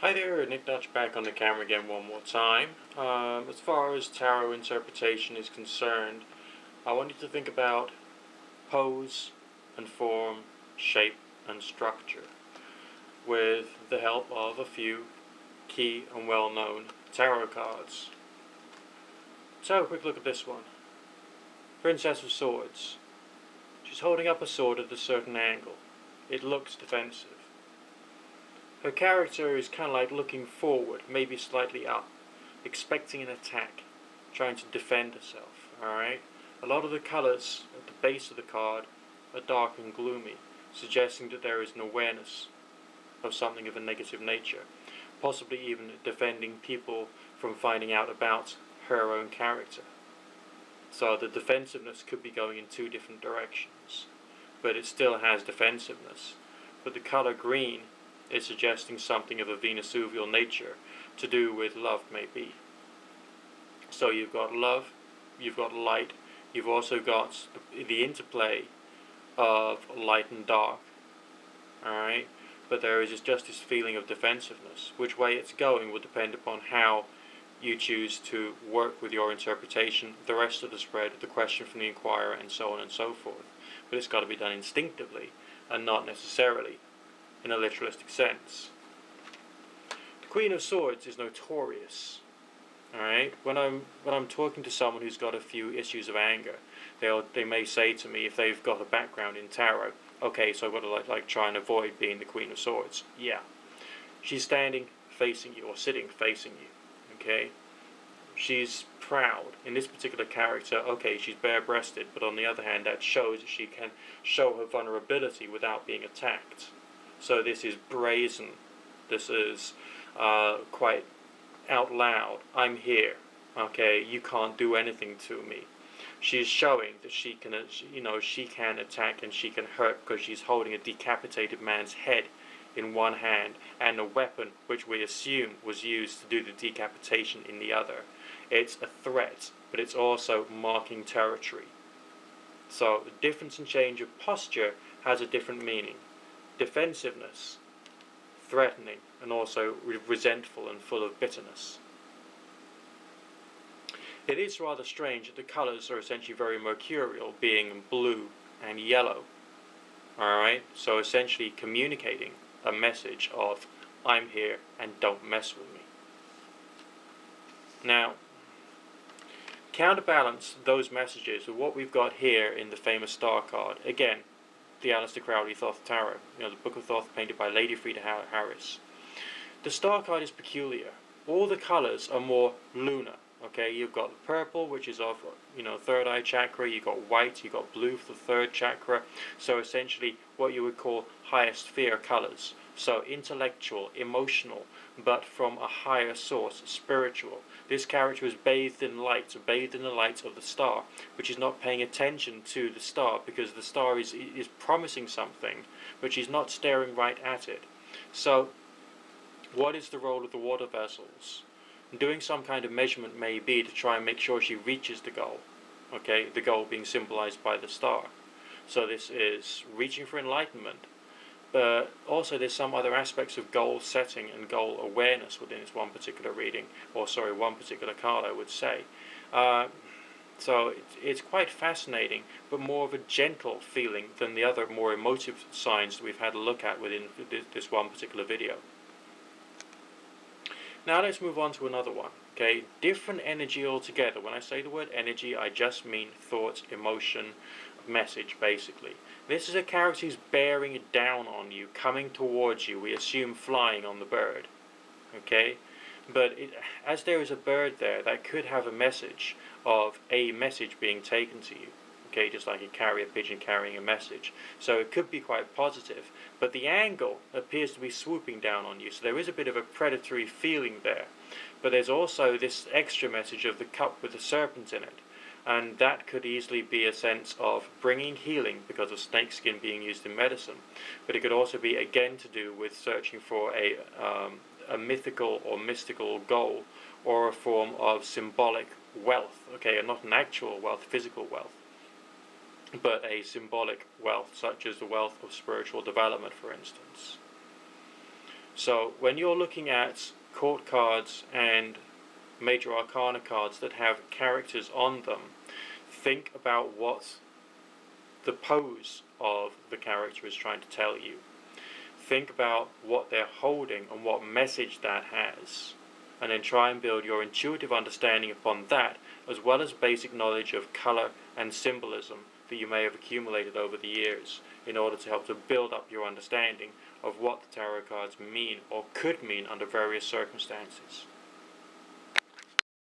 Hi there, Nick Dutch back on the camera again one more time. As far as tarot interpretation is concerned, I want you to think about pose and form, shape and structure with the help of a few key and well-known tarot cards. Let's have a quick look at this one. Princess of Swords. She's holding up a sword at a certain angle. It looks defensive. Her character is kind of like looking forward, maybe slightly up, expecting an attack, trying to defend herself, alright? A lot of the colours at the base of the card are dark and gloomy, suggesting that there is an awareness of something of a negative nature, possibly even defending people from finding out about her own character. So the defensiveness could be going in two different directions, but it still has defensiveness. But the colour green is suggesting something of a Venusuvial nature to do with love, maybe. So you've got love, you've got light, you've also got the interplay of light and dark, alright? But there is just this feeling of defensiveness. Which way it's going will depend upon how you choose to work with your interpretation, the rest of the spread, the question from the inquirer, and so on and so forth. But it's got to be done instinctively, and not necessarily in a literalistic sense. The Queen of Swords is notorious. Alright? When I'm talking to someone who's got a few issues of anger, they may say to me, if they've got a background in tarot, okay, so I've got to like try and avoid being the Queen of Swords. Yeah. She's standing facing you, or sitting facing you. Okay? She's proud. In this particular character, okay, she's bare-breasted, but on the other hand, that shows that she can show her vulnerability without being attacked. So this is brazen. This is quite out loud. I'm here. Okay, you can't do anything to me. She's showing that she can, she can attack and she can hurt because she's holding a decapitated man's head in one hand and a weapon which we assume was used to do the decapitation in the other. It's a threat, but it's also marking territory. So the difference and change of posture has a different meaning. Defensiveness, threatening, and also resentful and full of bitterness. It is rather strange that the colours are essentially very mercurial, being blue and yellow. Alright, so essentially communicating a message of, I'm here and don't mess with me. Now, counterbalance those messages with what we've got here in the famous Star card. Again, the Aleister Crowley Thoth Tarot, the Book of Thoth painted by Lady Frida Harris. The Star card is peculiar. All the colours are more lunar. Okay, you've got the purple, which is of third eye chakra. You've got white. You've got blue for the third chakra. So essentially, what you would call higher sphere colours. So intellectual, emotional, but from a higher source, spiritual. This character is bathed in light, bathed in the light of the star, which is not paying attention to the star because the star is promising something, but she's not staring right at it. So, what is the role of the water vessels? Doing some kind of measurement may be to try and make sure she reaches the goal. Okay, the goal being symbolized by the star. So this is reaching for enlightenment. But also there's some other aspects of goal setting and goal awareness within this one particular reading, or sorry, one particular card I would say. So it's quite fascinating, but more of a gentle feeling than the other more emotive signs that we've had a look at within this one particular video. Now let's move on to another one. Okay, different energy altogether. When I say the word energy, I just mean thought, emotion, message, basically. This is a character who's bearing it down on you, coming towards you. We assume flying on the bird. Okay, but as there is a bird there, that could have a message of a message being taken to you. Okay, just like a carrier pigeon carrying a message. So it could be quite positive, but the angle appears to be swooping down on you, so there is a bit of a predatory feeling there. But there's also this extra message of the cup with the serpent in it, and that could easily be a sense of bringing healing because of snakeskin being used in medicine. But it could also be again to do with searching for a mythical or mystical goal, or a form of symbolic wealth. Okay, and not an actual wealth, physical wealth, but a symbolic wealth, such as the wealth of spiritual development, for instance. So when you're looking at court cards and major arcana cards that have characters on them, think about what the pose of the character is trying to tell you. Think about what they're holding and what message that has, and then try and build your intuitive understanding upon that, as well as basic knowledge of color and symbolism that you may have accumulated over the years, in order to help to build up your understanding of what the tarot cards mean or could mean under various circumstances.